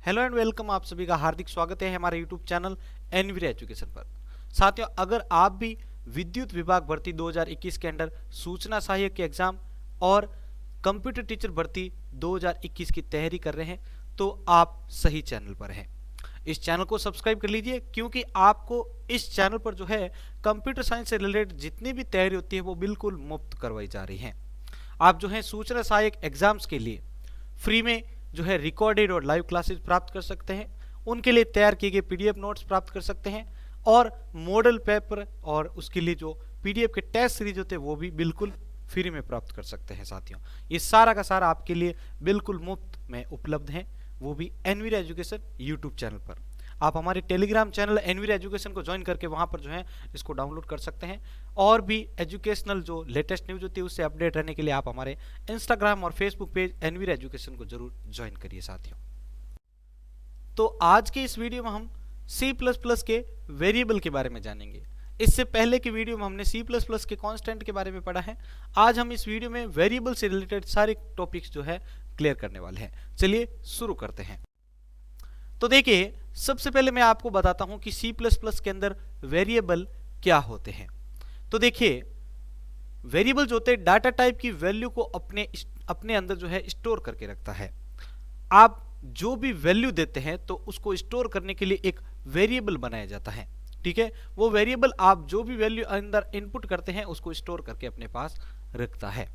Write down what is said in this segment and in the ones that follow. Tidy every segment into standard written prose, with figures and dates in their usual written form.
Hello and welcome, आप सभी का हार्दिक स्वागत है हमारे यूट्यूब चैनल एनवीरे एजुकेशन पर। साथियों, अगर आप भी विद्युत विभाग भर्ती 2021 के अंडर सूचना सहायक के एग्जाम और कंप्यूटर टीचर भर्ती 2021 की तैयारी कर रहे हैं तो आप सही चैनल पर हैं। इस चैनल को सब्सक्राइब कर लीजिए क्योंकि आपको इस चैनल पर जो है कंप्यूटर साइंस से रिलेटेड जितनी भी तैयारी होती है वो बिल्कुल मुफ्त करवाई जा रही है। आप जो है सूचना सहायक एग्जाम्स के लिए फ्री में जो है रिकॉर्डेड और लाइव क्लासेस प्राप्त कर सकते हैं, उनके लिए तैयार किए गए पीडीएफ नोट्स प्राप्त कर सकते हैं और मॉडल पेपर और उसके लिए जो पीडीएफ के टेस्ट सीरीज होते हैं वो भी बिल्कुल फ्री में प्राप्त कर सकते हैं। साथियों, ये सारा का सारा आपके लिए बिल्कुल मुफ्त में उपलब्ध है, वो भी एनवीरे एजुकेशन यूट्यूब चैनल पर। आप हमारे टेलीग्राम चैनल एनवीरे एजुकेशन को ज्वाइन करके वहां पर जो है इसको डाउनलोड कर सकते हैं और भी एजुकेशनल जो लेटेस्ट न्यूज होती है उससे अपडेट रहने के लिए आप हमारे इंस्टाग्राम और फेसबुक पेज एनवीरे एजुकेशन को जरूर ज्वाइन करिए। साथियों, तो आज के इस वीडियो में हम C++ के वेरिएबल के बारे में जानेंगे। इससे पहले की वीडियो में हमने C++ के कांस्टेंट के बारे में पढ़ा है। आज हम इस वीडियो में वेरिएबल से रिलेटेड सारे टॉपिक्स जो है क्लियर करने वाले हैं। चलिए शुरू करते हैं। तो देखिए, सबसे पहले मैं आपको बताता हूं कि C++ के अंदर वेरिएबल क्या होते हैं। तो देखिए, वेरिएबल जो होते हैं डाटा टाइप की वैल्यू को अपने अंदर जो है स्टोर करके रखता है। आप जो भी वैल्यू देते हैं तो उसको स्टोर करने के लिए एक वेरिएबल बनाया जाता है। ठीक है, वो वेरिएबल आप जो भी वैल्यू अंदर इनपुट करते हैं उसको स्टोर करके अपने पास रखता है।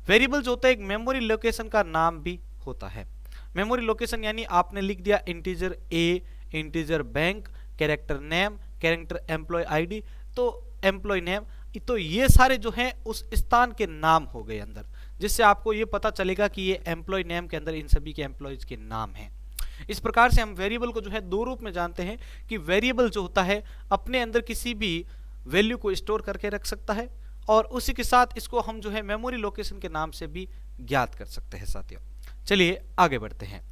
वेरिएबल जो होता है एक मेमोरी लोकेशन का नाम भी होता है। मेमोरी लोकेशन यानी आपने लिख दिया integer a, integer bank, character name, character employ ID, तो एम्प्लॉय नेम, तो ये सारे जो हैं उस स्थान के नाम हो गए अंदर, जिससे आपको ये पता चलेगा कि ये एम्प्लॉय नेम के अंदर इन सभी के एम्प्लॉयज के नाम हैं। इस प्रकार से हम वेरिएबल को जो है दो रूप में जानते हैं कि वेरिएबल जो होता है अपने अंदर किसी भी वैल्यू को स्टोर करके रख सकता है और उसी के साथ इसको हम जो है मेमोरी लोकेशन के नाम से भी ज्ञात कर सकते हैं। साथियों, चलिए आगे बढ़ते हैं।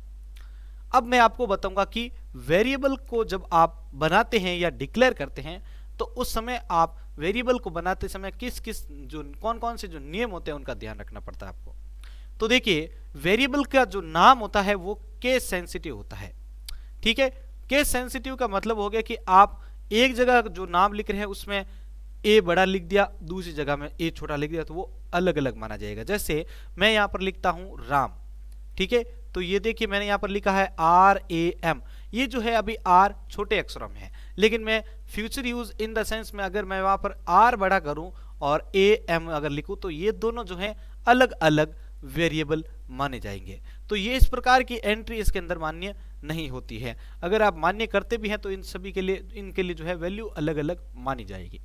अब मैं आपको बताऊंगा कि वेरिएबल को जब आप बनाते हैं या डिक्लेयर करते हैं तो उस समय आप वेरिएबल को बनाते समय किस किस जो कौन से जो नियम होते हैं उनका ध्यान रखना पड़ता है आपको। तो देखिए, वेरिएबल का जो नाम होता है वो केस सेंसिटिव होता है। ठीक है, केस सेंसिटिव का मतलब हो गया कि आप एक जगह जो नाम लिख रहे हैं उसमें ए बड़ा लिख दिया, दूसरी जगह में ए छोटा लिख दिया तो वो अलग अलग माना जाएगा। जैसे मैं यहां पर लिखता हूं राम, ठीक है, तो ये देखिए मैंने यहां पर लिखा है RAM, ये जो है अभी R छोटे अक्षरों में है, लेकिन मैं future use in the sense में अगर मैं वहां पर R बड़ा करूं और AM अगर लिखूं तो ये दोनों जो है अलग अलग वेरिएबल माने जाएंगे। तो ये इस प्रकार की एंट्री इसके अंदर मान्य नहीं होती है। अगर आप मान्य करते भी हैं तो इन सभी के लिए इनके लिए जो है वैल्यू अलग अलग मानी जाएगी।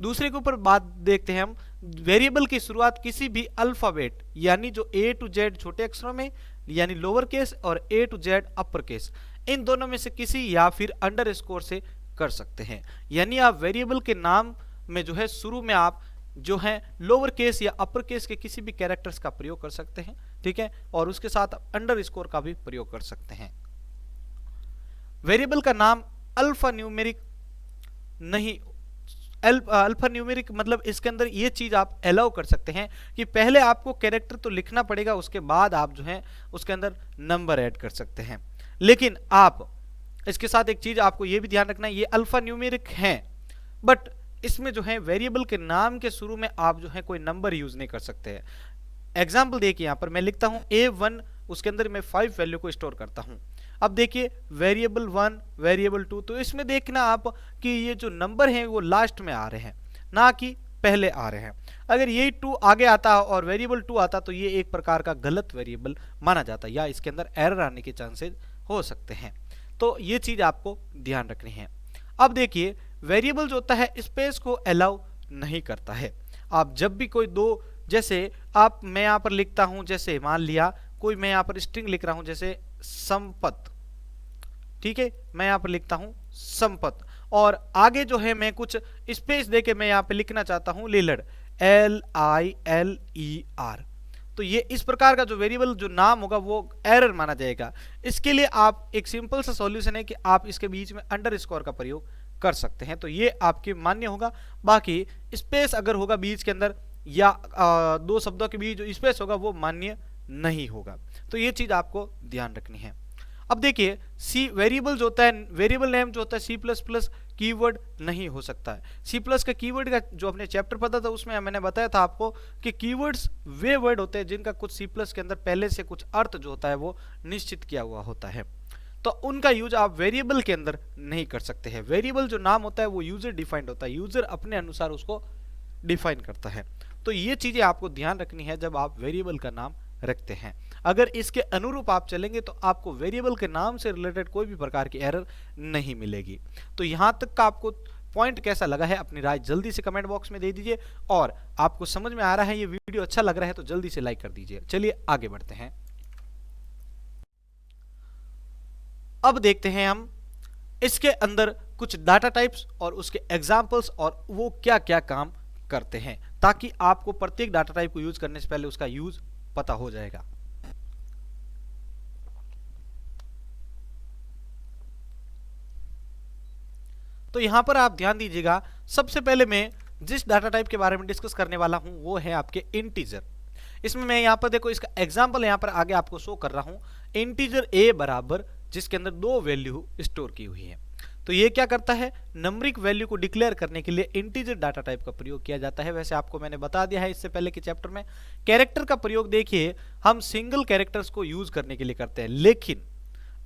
दूसरे के ऊपर बात देखते हैं हम। वेरिएबल की शुरुआत किसी भी अल्फाबेट यानी जो A to Z छोटे अक्षरों में यानी लोअर केस और A to Z upper case, इन दोनों में से किसी या फिर अंडरस्कोर से कर सकते हैं। यानी आप वेरिएबल के नाम में जो है शुरू में आप जो है लोअर केस या अपर केस के किसी भी कैरेक्टर्स का प्रयोग कर सकते हैं। ठीक है, और उसके साथ अंडरस्कोर का भी प्रयोग कर सकते हैं। वेरिएबल का नाम अल्फा न्यूमेरिक नहीं, अल्फा न्यूमेरिक मतलब इसके अंदर ये चीज आप अलाउ कर सकते हैं कि पहले आपको कैरेक्टर तो लिखना पड़ेगा, उसके बाद आप जो है उसके अंदर नंबर ऐड कर सकते हैं। लेकिन आप इसके साथ एक चीज आपको ये भी ध्यान रखना है, ये अल्फा न्यूमेरिक है बट इसमें जो है वेरिएबल के नाम के शुरू में आप जो है कोई नंबर यूज नहीं कर सकते हैं। एग्जाम्पल देखिए, यहां पर मैं लिखता हूं A1, उसके अंदर मैं 5 वैल्यू को स्टोर करता हूं। अब देखिए वेरिएबल 1, वेरिएबल 2, तो इसमें देखना आप कि ये जो नंबर हैं वो लास्ट में आ रहे हैं ना कि पहले आ रहे हैं। अगर यही 2 आगे आता और वेरिएबल 2 आता तो ये एक प्रकार का गलत वेरिएबल माना जाता या इसके अंदर एरर आने के चांसेस हो सकते हैं। तो ये चीज आपको ध्यान रखनी है। अब देखिए, वेरिएबल जो होता है स्पेस को अलाउ नहीं करता है। आप जब भी कोई दो, जैसे आप मैं यहां पर लिखता हूं, जैसे मान लिया कोई मैं यहां पर स्ट्रिंग लिख रहा हूं जैसे संपत, ठीक है, मैं यहां पर लिखता हूं संपत और आगे जो है मैं कुछ स्पेस देके मैं यहां पे लिखना चाहता हूं लीलर, LILER, तो ये इस प्रकार का जो वेरिएबल जो नाम होगा वो एरर माना जाएगा। इसके लिए आप एक सिंपल सा सॉल्यूशन है कि आप इसके बीच में अंडरस्कोर का प्रयोग कर सकते हैं, तो ये आपके मान्य होगा। बाकी स्पेस अगर होगा बीच के अंदर या दो शब्दों के बीच जो स्पेस होगा वो मान्य नहीं होगा। तो ये चीज आपको ध्यान रखनी है। अब देखिए सी वेरिएबल जो होता है, वेरिएबल नेम जो होता है सी प्लस प्लस कीवर्ड नहीं हो सकता है। सी प्लस का कीवर्ड का जो अपने चैप्टर पता था उसमें मैंने बताया था आपको कि कीवर्ड्स वे वर्ड होते हैं जिनका कुछ सी प्लस के अंदर पहले से कुछ अर्थ जो होता है वो निश्चित किया हुआ होता है, तो उनका यूज आप वेरिएबल के अंदर नहीं कर सकते हैं। वेरिएबल जो नाम होता है वो यूजर डिफाइंड होता है, यूजर अपने अनुसार उसको डिफाइन करता है। तो ये चीजें आपको ध्यान रखनी है जब आप वेरिएबल का नाम रखते हैं। अगर इसके अनुरूप आप चलेंगे तो आपको वेरिएबल के नाम से रिलेटेड कोई भी प्रकार की एरर नहीं मिलेगी। तो यहां तक का आपको पॉइंट कैसा लगा है अपनी राय जल्दी से कमेंट बॉक्स में दे दीजिए, और आपको समझ में आ रहा है ये वीडियो अच्छा लग रहा है तो जल्दी से लाइक कर दीजिए। चलिए आगे बढ़ते हैं। अब देखते हैं हम इसके अंदर कुछ डाटा टाइप्स और उसके एग्जाम्पल्स और वो क्या क्या काम करते हैं, ताकि आपको प्रत्येक डाटा टाइप को यूज करने से पहले उसका यूज पता हो जाएगा। तो यहां पर आप ध्यान दीजिएगा, सबसे पहले मैं जिस डाटा टाइप के बारे में डिस्कस करने वाला हूं वो है आपके इंटीजर। इसमें मैं यहां पर देखो इसका एग्जांपल यहां पर आगे आपको शो कर रहा हूं, इंटीजर a बराबर जिसके अंदर 2 वैल्यू स्टोर की हुई है। तो ये क्या करता है, नंबरिक वैल्यू को डिक्लेयर करने के लिए इंटीजर डाटा टाइप का प्रयोग किया जाता है। वैसे आपको मैंने बता दिया है इससे पहले के चैप्टर में। कैरेक्टर का प्रयोग देखिए हम सिंगल कैरेक्टर्स को यूज करने के लिए करते हैं, लेकिन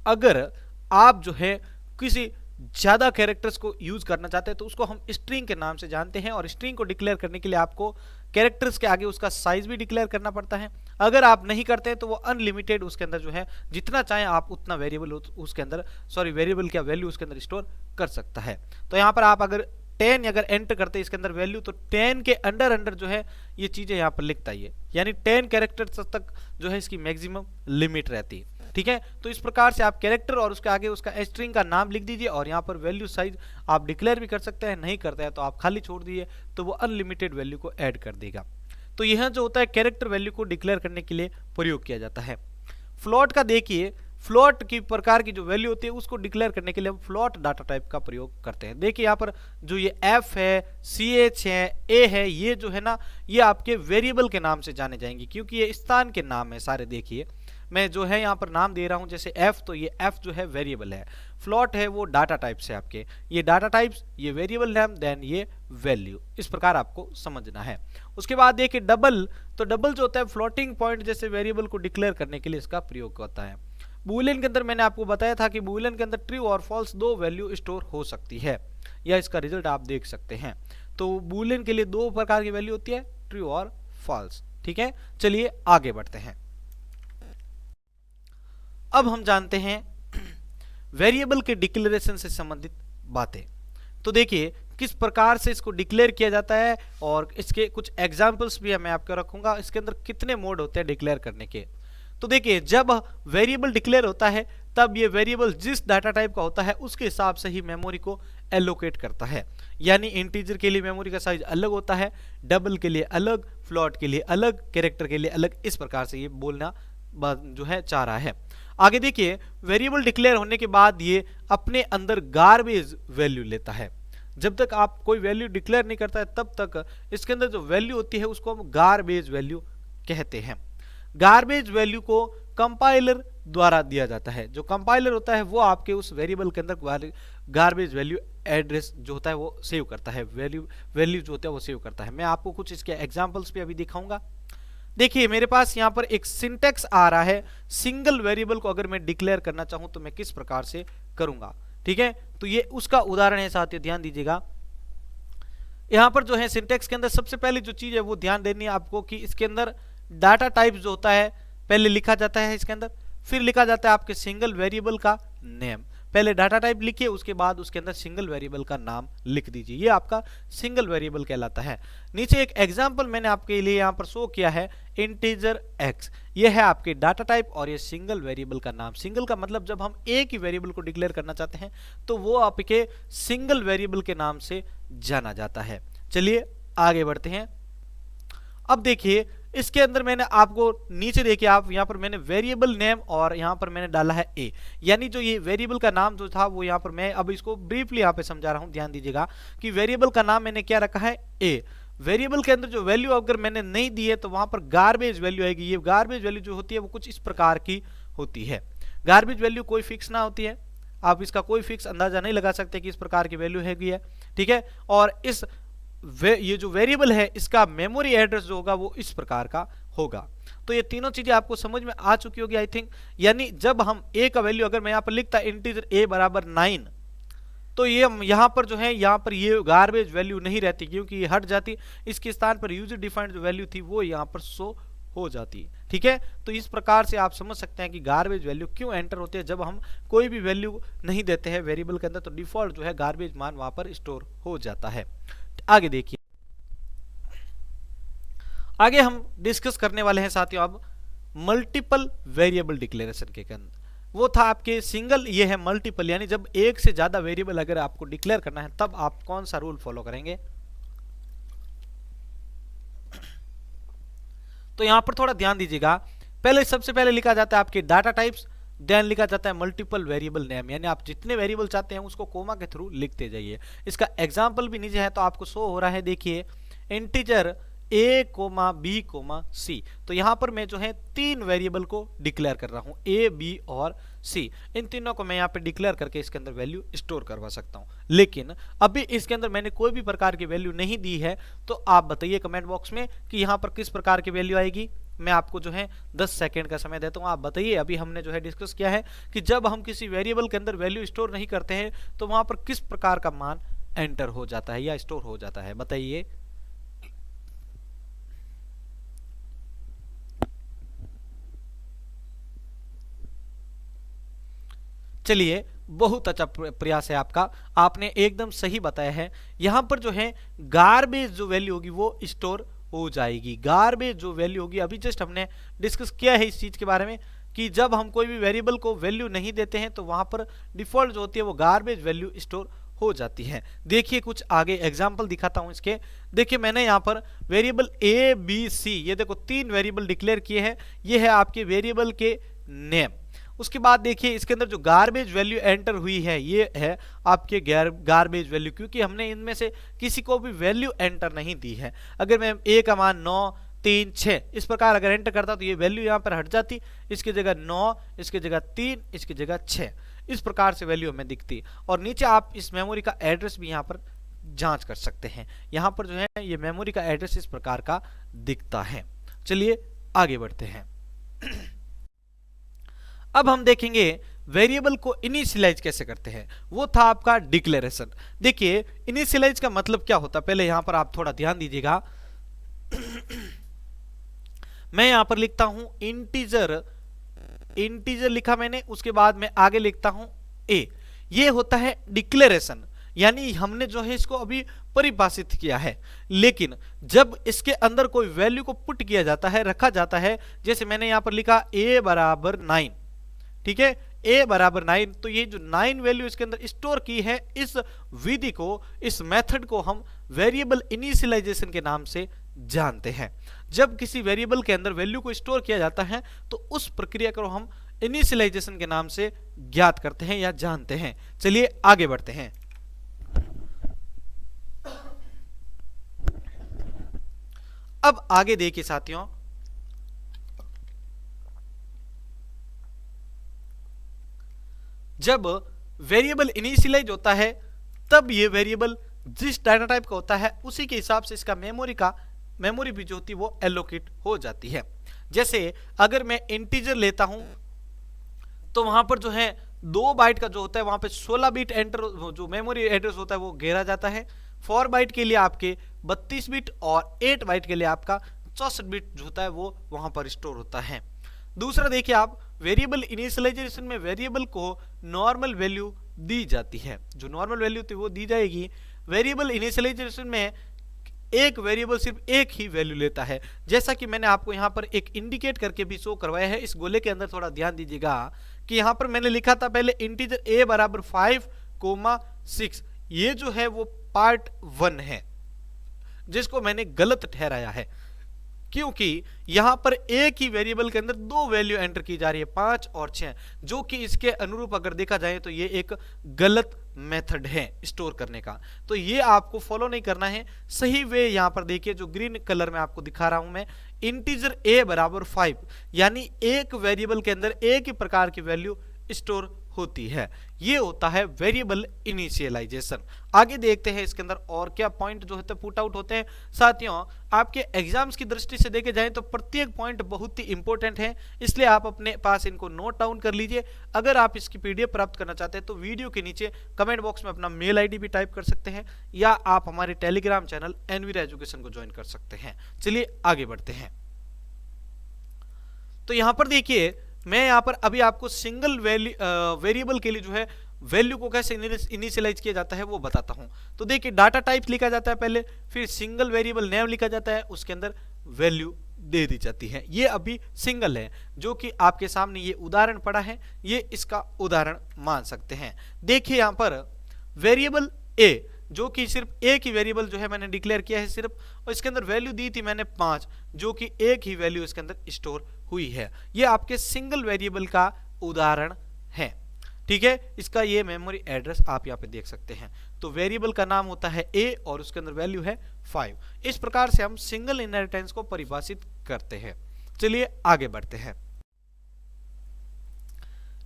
अगर आप जो है किसी ज्यादा कैरेक्टर्स को यूज करना चाहते हैं तो उसको हम स्ट्रिंग के नाम से जानते हैं, और स्ट्रिंग को डिक्लेयर करने के लिए आपको कैरेक्टर्स के आगे उसका साइज भी डिक्लेयर करना पड़ता है। अगर आप नहीं करते हैं तो वो अनलिमिटेड उसके अंदर जो है जितना चाहे आप उतना वेरिएबल उसके अंदर वेरिएबल क्या वैल्यू उसके अंदर स्टोर कर सकता है। तो यहाँ पर आप अगर 10 अगर एंटर करते हैं इसके अंदर वैल्यू, तो 10 के अंडर जो है ये चीजें यहाँ पर लिखता है, यानी 10 कैरेक्टर्स तक जो है इसकी मैक्सिमम लिमिट रहती है। ठीक है, तो इस प्रकार से आप कैरेक्टर और उसके आगे उसका स्ट्रिंग का नाम लिख दीजिए, और यहाँ पर वैल्यू साइज आप डिक्लेयर भी कर सकते हैं, नहीं करते हैं तो आप खाली छोड़ दीजिए, तो वो अनलिमिटेड वैल्यू को ऐड कर देगा। तो यह जो होता है कैरेक्टर वैल्यू को डिक्लेयर करने के लिए प्रयोग किया जाता है। फ्लोट का देखिए, फ्लोट की प्रकार की जो वैल्यू होती है उसको डिक्लेयर करने के लिए हम फ्लोट डाटा टाइप का प्रयोग करते हैं। देखिए यहाँ पर जो ये f है, ch है, a है, ये जो है ना ये आपके वेरिएबल के नाम से जाने जाएंगे, क्योंकि ये स्थान के नाम है सारे। देखिए मैं जो है यहाँ पर नाम दे रहा हूँ जैसे f, तो ये f जो है वेरिएबल है, फ्लोट है वो डाटा टाइप से आपके, ये डाटा टाइप्स, ये वेरिएबल नेम, देन ये वैल्यू। इस प्रकार आपको समझना है। उसके बाद देखिए डबल, तो डबल जो होता है फ्लोटिंग पॉइंट जैसे वेरिएबल को डिक्लेयर करने के लिए इसका प्रयोग होता है। बूलियन के अंदर मैंने आपको बताया था कि बूलियन के अंदर ट्रू और फॉल्स 2 वैल्यू स्टोर हो सकती है, या इसका रिजल्ट आप देख सकते हैं। तो बूलियन के लिए 2 प्रकार की वैल्यू होती है, ट्रू और फॉल्स। ठीक है, चलिए आगे बढ़ते हैं। अब हम जानते हैं वेरिएबल के डिक्लेरेशन से संबंधित बातें। तो देखिए किस प्रकार से इसको डिक्लेयर किया जाता है, और इसके कुछ एग्जांपल्स भी मैं आपको रखूंगा, इसके अंदर कितने मोड होते हैं डिक्लेयर करने के। तो देखिए जब वेरिएबल डिक्लेयर होता है तब ये वेरिएबल जिस डाटा टाइप का होता है उसके हिसाब से ही मेमोरी को एलोकेट करता है, यानी इंटीजर के लिए मेमोरी का साइज अलग होता है, डबल के लिए अलग, फ्लोट के लिए अलग, कैरेक्टर के लिए अलग। इस प्रकार से ये बोलना जो है चाह रहा है। आगे देखिए वेरिएबल डिक्लेयर होने के बाद ये अपने अंदर गार्बेज वैल्यू लेता है। जब तक आप कोई वैल्यू डिक्लेयर नहीं करता है तब तक इसके अंदर जो वैल्यू होती है उसको हम गार्बेज वैल्यू कहते हैं। गार्बेज वैल्यू को कंपाइलर द्वारा दिया जाता है। जो कंपाइलर होता है वो आपके उस वेरिएबल के अंदर गार्बेज वैल्यू एड्रेस जो होता है वो सेव करता है, वैल्यू जो होता है वो सेव करता है। मैं आपको कुछ इसके एग्जांपल्स भी अभी दिखाऊंगा। देखिए मेरे पास यहाँ पर एक सिंटेक्स आ रहा है, सिंगल वेरिएबल को अगर मैं डिक्लेयर करना चाहूं तो मैं किस प्रकार से करूंगा। ठीक है, तो ये उसका उदाहरण है साथियों, ध्यान दीजिएगा। यहाँ पर जो है सिंटेक्स के अंदर सबसे पहले जो चीज है वो ध्यान देनी है आपको कि इसके अंदर डाटा टाइप जो होता है पहले लिखा जाता है इसके अंदर, फिर लिखा जाता है आपके सिंगल वेरिएबल का नेम। पहले डाटा टाइप लिखिए, उसके बाद उसके अंदर सिंगल वेरिएबल का नाम लिख दीजिए, ये आपका सिंगल वेरिएबल कहलाता है। नीचे एक एग्जांपल मैंने आपके लिए यहाँ पर शो किया है, इंटीजर x, ये है आपके डाटा टाइप और ये सिंगल वेरिएबल का नाम। सिंगल का मतलब जब हम एक ही वेरिएबल को डिक्लेयर करना चाहते हैं तो वो आपके सिंगल वेरिएबल के नाम से जाना जाता है। चलिए आगे बढ़ते हैं। अब देखिए इसके अंदर मैंने आपको नीचे देखिए आप यहाँ पर मैंने वेरिएबल नेम और यहाँ पर मैंने डाला है a, यानी जो ये वेरिएबल का नाम जो था वो यहाँ पर मैं अब इसको ब्रीफली यहाँ पे समझा रहा हूँ। ध्यान दीजिएगा कि वेरिएबल का नाम मैंने क्या रखा है a। वेरिएबल के अंदर जो वैल्यू अगर मैंने नहीं दी है तो वहां पर गार्बेज वैल्यू आएगी। ये गार्बेज वैल्यू जो होती है वो कुछ इस प्रकार की होती है। गार्बेज वैल्यू कोई फिक्स ना होती है, आप इसका कोई फिक्स अंदाजा नहीं लगा सकते कि इस प्रकार की वैल्यू है, ठीक है। और ये जो वेरिएबल है इसका मेमोरी एड्रेस जो होगा वो इस प्रकार का होगा। तो ये तीनों चीजें आपको समझ में आ चुकी होगी आई थिंक। यानी जब हम a का वैल्यू, अगर मैं यहाँ पर लिखता इंटीजर a बराबर 9, तो ये यहाँ पर जो है, यहाँ पर ये गार्बेज वैल्यू नहीं रहती, क्योंकि ये हट जाती, इसके स्थान पर यूजर डिफाइंड जो वैल्यू थी वो यहाँ पर शो हो जाती है, ठीक है। तो इस प्रकार से आप समझ सकते हैं कि गार्बेज वैल्यू क्यों एंटर होती है। जब हम कोई भी वैल्यू नहीं देते हैं वेरिएबल के अंदर, तो डिफॉल्ट जो है गार्बेज मान वहां पर स्टोर हो जाता है। आगे देखिए, आगे हम डिस्कस करने वाले हैं साथियों अब मल्टीपल वेरिएबल डिक्लेरेशन के अंदर। वो था आपके सिंगल, ये है मल्टीपल, यानी जब एक से ज्यादा वेरिएबल अगर आपको डिक्लेयर करना है तब आप कौन सा रूल फॉलो करेंगे। तो यहां पर थोड़ा ध्यान दीजिएगा, पहले सबसे पहले लिखा जाता है आपके डाटा टाइप्स, देन लिखा जाता है मल्टीपल वेरिएबल नेम, यानी आप जितने वेरिएबल चाहते हैं उसको कोमा के थ्रू लिखते जाइए। इसका एग्जांपल भी नीचे है तो आपको शो हो रहा है, देखिए इंटीजर a, b, c। तो यहां पर मैं जो है 3 वेरिएबल को डिक्लेयर कर रहा हूं, a, b और c। इन तीनों को मैं यहां पे डिक्लेयर करके इसके अंदर वैल्यू स्टोर करवा सकता हूं। लेकिन अभी इसके अंदर मैंने कोई भी प्रकार की वैल्यू नहीं दी है, तो आप बताइए कमेंट बॉक्स में कि यहां पर किस प्रकार की वैल्यू आएगी। मैं आपको जो है 10 सेकंड का समय देता हूं, आप बताइए। अभी हमने जो है डिस्कस किया है कि जब हम किसी वेरिएबल के अंदर वैल्यू स्टोर नहीं करते हैं तो वहां पर किस प्रकार का मान एंटर हो जाता है या स्टोर हो जाता है, बताइए। चलिए, बहुत अच्छा प्रयास है आपका, आपने एकदम सही बताया है। यहां पर जो है गार्बेज जो वैल्यू होगी वो स्टोर हो जाएगी। गार्बेज जो वैल्यू होगी, अभी जस्ट हमने डिस्कस किया है इस चीज के बारे में कि जब हम कोई भी वेरिएबल को वैल्यू नहीं देते हैं तो वहां पर डिफॉल्ट जो होती है वो गार्बेज वैल्यू स्टोर हो जाती है। देखिए कुछ आगे एग्जांपल दिखाता हूं इसके। देखिए मैंने यहां पर वेरिएबल a, b, c, ये देखो 3 वेरिएबल डिक्लेयर किए हैं। ये है आपके वेरिएबल के नेम। उसके बाद देखिए इसके अंदर जो गार्बेज वैल्यू एंटर हुई है ये है आपके गार्बेज वैल्यू, क्योंकि हमने इनमें से किसी को भी वैल्यू एंटर नहीं दी है। अगर मैं a का मान 9, 3, 6 इस प्रकार अगर एंटर करता तो ये वैल्यू यहाँ पर हट जाती, इसकी जगह 9, इसकी जगह 3, इसकी जगह 6, इस प्रकार से वैल्यू हमें दिखती। और नीचे आप इस मेमोरी का एड्रेस भी यहाँ पर जांच कर सकते हैं। यहाँ पर जो है ये मेमोरी का एड्रेस इस प्रकार का दिखता है। चलिए आगे बढ़ते हैं। अब हम देखेंगे वेरिएबल को इनिशियलाइज कैसे करते हैं। वो था आपका डिक्लेरेशन। देखिए इनिशियलाइज का मतलब क्या होता है, पहले यहां पर आप थोड़ा ध्यान दीजिएगा। मैं यहां पर लिखता हूं इंटीजर, इंटीजर लिखा मैंने, उसके बाद मैं आगे लिखता हूं a। ये होता है डिक्लेरेशन, यानी हमने जो है इसको अभी परिभाषित किया है। लेकिन जब इसके अंदर कोई वैल्यू को पुट किया जाता है, रखा जाता है, जैसे मैंने यहां पर लिखा a बराबर 9, ठीक है, a बराबर 9, तो ये जो 9 वैल्यू इसके अंदर स्टोर की है, इस विधि को, इस मेथड को हम वेरिएबल इनिशियलाइजेशन के नाम से जानते हैं। जब किसी वेरिएबल के अंदर वैल्यू को स्टोर किया जाता है तो उस प्रक्रिया को हम इनिशियलाइजेशन के नाम से ज्ञात करते हैं या जानते हैं। चलिए आगे बढ़ते हैं। अब आगे देखिए साथियों, जब वेरिएबल इनिशियलाइज होता है तब ये वेरिएबल जिस डाटा टाइप का होता है उसी के हिसाब से इसका मेमोरी भी जो होती है वो एलोकेट हो जाती है। जैसे अगर मैं इंटीजर लेता हूं तो वहां पर जो है 2 बाइट का जो होता है वहां पे 16 बिट एंटर जो मेमोरी एड्रेस होता है वो घेरा जाता है। 4 बाइट के लिए आपके 32 बिट और 8 बाइट के लिए आपका 64 बिट जो होता है वो वहां पर स्टोर होता है। दूसरा देखिए आप, वेरिएबल इनिशियलाइजेशन में वेरिएबल को नॉर्मल वैल्यू दी जाती है, जो नॉर्मल वैल्यू थी वो दी जाएगी। वेरिएबल इनिशियलाइजेशन में एक वेरिएबल सिर्फ एक ही वैल्यू लेता है, जैसा कि मैंने आपको यहाँ पर एक इंडिकेट करके भी शो करवाया है। इस गोले के अंदर थोड़ा ध्यान दीजिएगा कि यहाँ पर मैंने लिखा था पहले इंटीजर a बराबर 5,6, ये जो है वो पार्ट 1 है जिसको मैंने गलत ठहराया है, क्योंकि यहां पर एक ही वेरिएबल के अंदर 2 वैल्यू एंटर की जा रही है, 5 और 6, जो कि इसके अनुरूप अगर देखा जाए तो ये एक गलत मेथड है स्टोर करने का। तो ये आपको फॉलो नहीं करना है। सही वे यहां पर देखिए, जो ग्रीन कलर में आपको दिखा रहा हूं मैं, इंटीजर a बराबर 5, यानी एक वेरिएबल के अंदर एक ही प्रकार की वैल्यू स्टोर होती है। ये होता है वेरिएबल इनिशियलाइजेशन। आगे देखते हैं इसके अंदर और क्या पॉइंट जो है पुट आउट होते हैं। साथियों, आपके एग्जाम्स की दृष्टि से देखे जाएं तो प्रत्येक पॉइंट बहुत ही इंपॉर्टेंट है, इसलिए आप अपने पास इनको नोट डाउन कर लीजिए। अगर आप इसकी पीडीएफ प्राप्त करना चाहते हैं तो वीडियो के नीचे कमेंट बॉक्स में अपना मेल आईडी भी टाइप कर सकते हैं, या आप हमारे टेलीग्राम चैनल एनवीरा एजुकेशन को ज्वाइन कर सकते हैं। चलिए आगे बढ़ते हैं। तो यहां पर देखिए, मैं यहां पर अभी आपको सिंगल वेरिएबल के लिए जो है वैल्यू को कैसे इनिशियलाइज किया जाता है वो बताता हूं। तो देखिए, डाटा टाइप लिखा जाता है पहले, फिर सिंगल वेरिएबल नेम लिखा जाता है, उसके अंदर वैल्यू दे दी जाती है। ये अभी सिंगल है, जो कि आपके सामने ये उदाहरण पड़ा है, ये इसका उदाहरण मान सकते हैं। देखिए यहां पर वेरिएबल ए, जो कि सिर्फ एक ही वेरिएबल जो है मैंने डिक्लेयर किया है सिर्फ, और इसके अंदर वैल्यू दी थी मैंने 5, जो कि एक ही वैल्यू इसके अंदर स्टोर हुई है। ये आपके सिंगल वेरिएबल का उदाहरण है। ठीक है, इसका ये मेमोरी एड्रेस आप यहाँ पे देख सकते हैं। तो वेरिएबल का नाम होता है ए और उसके अंदर वैल्यू है 5। इस प्रकार से हम सिंगल इनहेरिटेंस को परिभाषित करते हैं। चलिए आगे बढ़ते हैं।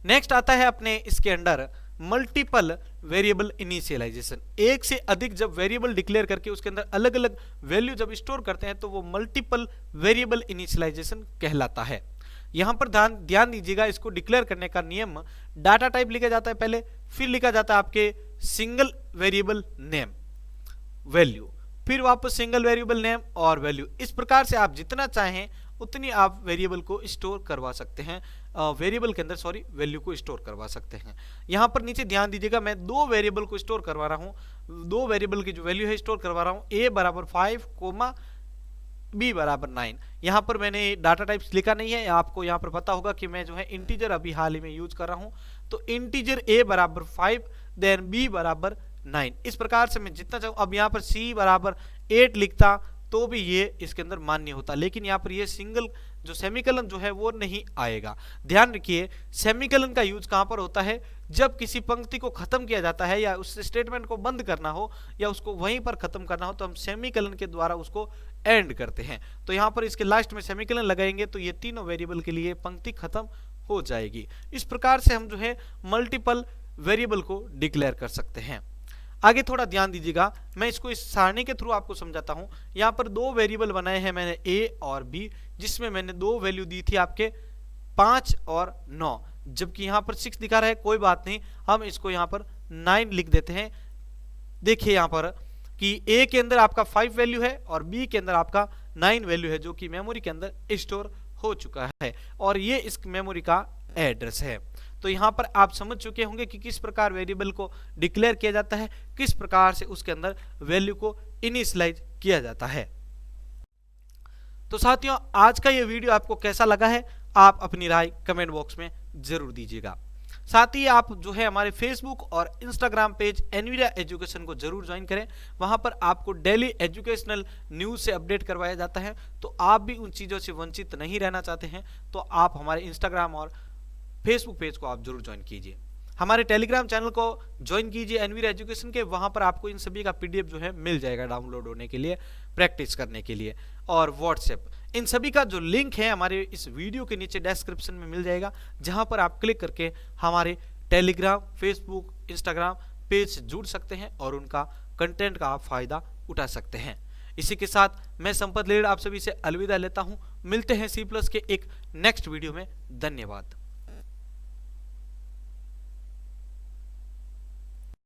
नेक्स्ट आता है अपने इसके अंदर मल्टीपल वेरिएबल इनिशियलाइजेशन। एक से अधिक जब वेरिएबल डिक्लेयर करके उसके अंदर अलग अलग वैल्यू जब स्टोर करते हैं तो वो मल्टीपल वेरिएबल इनिशियलाइजेशन कहलाता है। यहां पर ध्यान दीजिएगा, इसको डिक्लेयर करने का नियम, डाटा टाइप लिखा जाता है पहले, फिर लिखा जाता है आपके सिंगल वेरिएबल नेम वैल्यू, फिर वापस सिंगल वेरिएबल नेम और वैल्यू। इस प्रकार से आप जितना चाहें उतनी आप वेरिएबल को स्टोर करवा सकते हैं, वेरिएबल के अंदर वैल्यू को स्टोर करवा सकते हैं। यहां पर नीचे ध्यान दीजिएगा, मैं 2 वेरिएबल को स्टोर करवा रहा हूं, 2 वेरिएबल की जो वैल्यू है स्टोर करवा रहा हूं, a बराबर 5 b बराबर 9। यहां पर मैंने डाटा टाइप्स लिखा नहीं है, आपको यहां पर पता होगा कि मैं जो है इंटीजर अभी हाल ही में यूज कर रहा हूं। तो इंटीजर a बराबर 5 देन b बराबर 9। इस प्रकार से मैं जितना चाहूं, अब यहां पर c बराबर 8 लिखता तो भी ये इसके अंदर मान्य होता, लेकिन यहाँ पर ये सिंगल जो सेमीकलन जो है वो नहीं आएगा। ध्यान रखिए, सेमीकलन का यूज कहां पर होता है, जब किसी पंक्ति को खत्म किया जाता है या उस स्टेटमेंट को बंद करना हो या उसको वहीं पर खत्म करना हो, तो हम सेमीकलन के द्वारा उसको एंड करते हैं। तो यहाँ पर इसके लास्ट में सेमीकलन लगाएंगे तो ये तीनों वेरिएबल के लिए पंक्ति खत्म हो जाएगी। इस प्रकार से हम जो है मल्टीपल वेरिएबल को डिक्लेयर कर सकते हैं। आगे थोड़ा ध्यान दीजिएगा, मैं इसको इस सारणी के थ्रू आपको समझाता हूं। यहां पर 2 वेरिएबल बनाए हैं मैंने a और b, जिसमें मैंने 2 वैल्यू दी थी आपके 5 और 9, जबकि यहां पर 6 दिखा रहा है। कोई बात नहीं, हम इसको यहां पर 9 लिख देते हैं। देखिए यहां पर कि a के अंदर आपका 5 वैल्यू है और b के अंदर आपका 9 वैल्यू है, जो कि मेमोरी के अंदर स्टोर हो चुका है, और ये इस मेमोरी का एड्रेस है। तो यहां पर आप समझ चुके होंगे कि किस प्रकार वेरिएबल को डिक्लेयर किया जाता है, किस प्रकार से उसके अंदर वैल्यू को इनिशियलाइज किया जाता है। तो साथियों, आज का ये वीडियो आपको कैसा लगा है, आप अपनी राय कमेंट बॉक्स में जरूर दीजिएगा। साथ ही आप जो है हमारे फेसबुक और इंस्टाग्राम पेज एनवीरा एजुकेशन को जरूर ज्वाइन करें। वहां पर आपको डेली एजुकेशनल न्यूज से अपडेट करवाया जाता है। तो आप भी उन चीजों से वंचित नहीं रहना चाहते हैं तो आप हमारे इंस्टाग्राम और फेसबुक पेज को आप जरूर ज्वाइन कीजिए। हमारे टेलीग्राम चैनल को ज्वाइन कीजिए एनवीरा एजुकेशन के, वहां पर आपको इन सभी का पीडीएफ जो है मिल जाएगा डाउनलोड होने के लिए, प्रैक्टिस करने के लिए। और व्हाट्सएप, इन सभी का जो लिंक है हमारे इस वीडियो के नीचे डिस्क्रिप्शन में मिल जाएगा, जहां पर आप क्लिक करके हमारे टेलीग्राम, फेसबुक, इंस्टाग्राम पेज से जुड़ सकते हैं और उनका कंटेंट का आप फायदा उठा सकते हैं। इसी के साथ मैं संपत लेड़ आप सभी से अलविदा लेता हूं। मिलते हैं C+ के एक नेक्स्ट वीडियो में। धन्यवाद।